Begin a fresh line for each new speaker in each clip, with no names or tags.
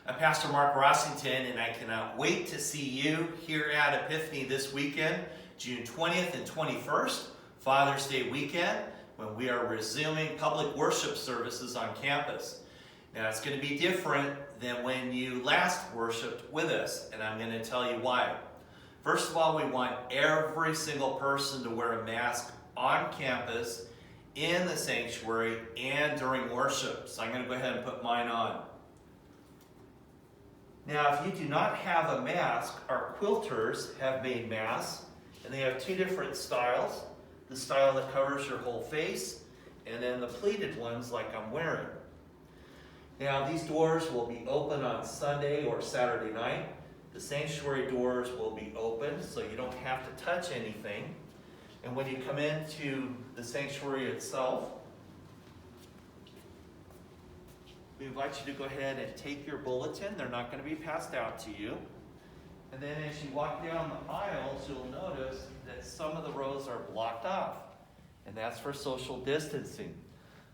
I'm Pastor Mark Rossington, and I cannot wait to see you here at Epiphany this weekend, June 20th and 21st, Father's Day weekend, when we are resuming public worship services on campus. Now, it's going to be different than when you last worshiped with us, and I'm going to tell you why. First of all, we want every single person to wear a mask on campus, in the sanctuary, and during worship. So I'm going to go ahead and put mine on. Now, if you do not have a mask, our quilters have made masks, and they have two different styles. The style that covers your whole face, and then the pleated ones like I'm wearing. Now, these doors will be open on Sunday or Saturday night. The sanctuary doors will be open, so you don't have to touch anything. And when you come into the sanctuary itself, we invite you to go ahead and take your bulletin. They're not going to be passed out to you. And then as you walk down the aisles, you'll notice that some of the rows are blocked off. And that's for social distancing.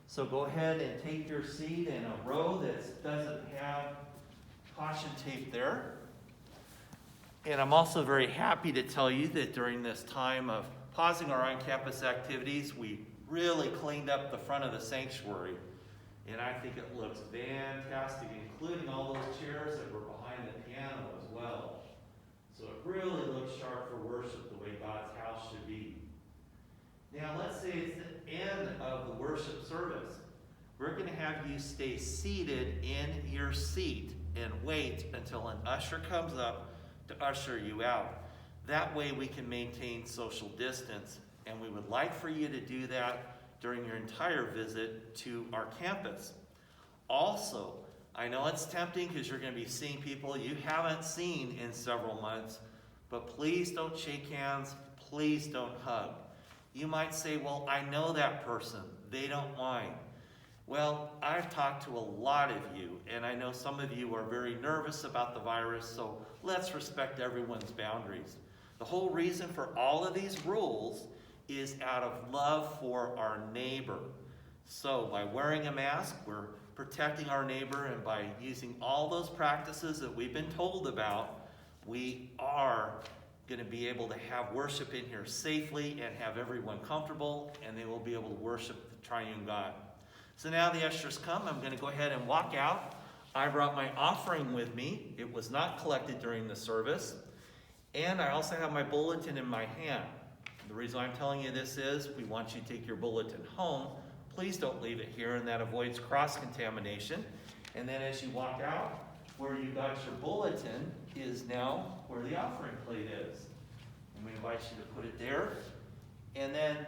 So go ahead and take your seat in a row that doesn't have caution tape there. And I'm also very happy to tell you that during this time of pausing our on-campus activities, we really cleaned up the front of the sanctuary. And I think it looks fantastic, including all those chairs that were behind the piano as well. So it really looks sharp for worship the way God's house should be. Now let's say it's the end of the worship service. We're going to have you stay seated in your seat and wait until an usher comes up to usher you out. That way we can maintain social distance, and we would like for you to do that during your entire visit to our campus. Also, I know it's tempting because you're going to be seeing people you haven't seen in several months, but please don't shake hands, please don't hug. You might say, well, I know that person, they don't mind. Well, I've talked to a lot of you, and I know some of you are very nervous about the virus, so let's respect everyone's boundaries. The whole reason for all of these rules is out of love for our neighbor. So by wearing a mask, we're protecting our neighbor, and by using all those practices that we've been told about, we are going to be able to have worship in here safely and have everyone comfortable, and they will be able to worship the triune God. So now the ushers come. I'm going to go ahead and walk out. I brought my offering with me. It was not collected during the service. And I also have my bulletin in my hand. The reason I'm telling you this is we want you to take your bulletin home. Please don't leave it here, and that avoids cross-contamination. And then as you walk out, where you got your bulletin is now where the offering plate is. And we invite you to put it there. And then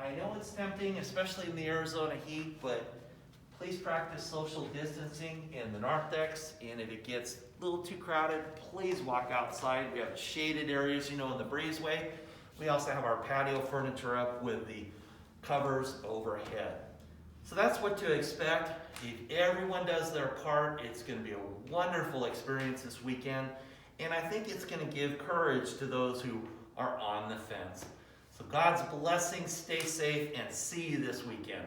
I know it's tempting, especially in the Arizona heat, but please practice social distancing in the narthex. And if it gets a little too crowded, please walk outside. We have shaded areas, in the breezeway. We also have our patio furniture up with the covers overhead. So that's what to expect. If everyone does their part, it's going to be a wonderful experience this weekend. And I think it's going to give courage to those who are on the fence. So God's blessings, stay safe, and see you this weekend.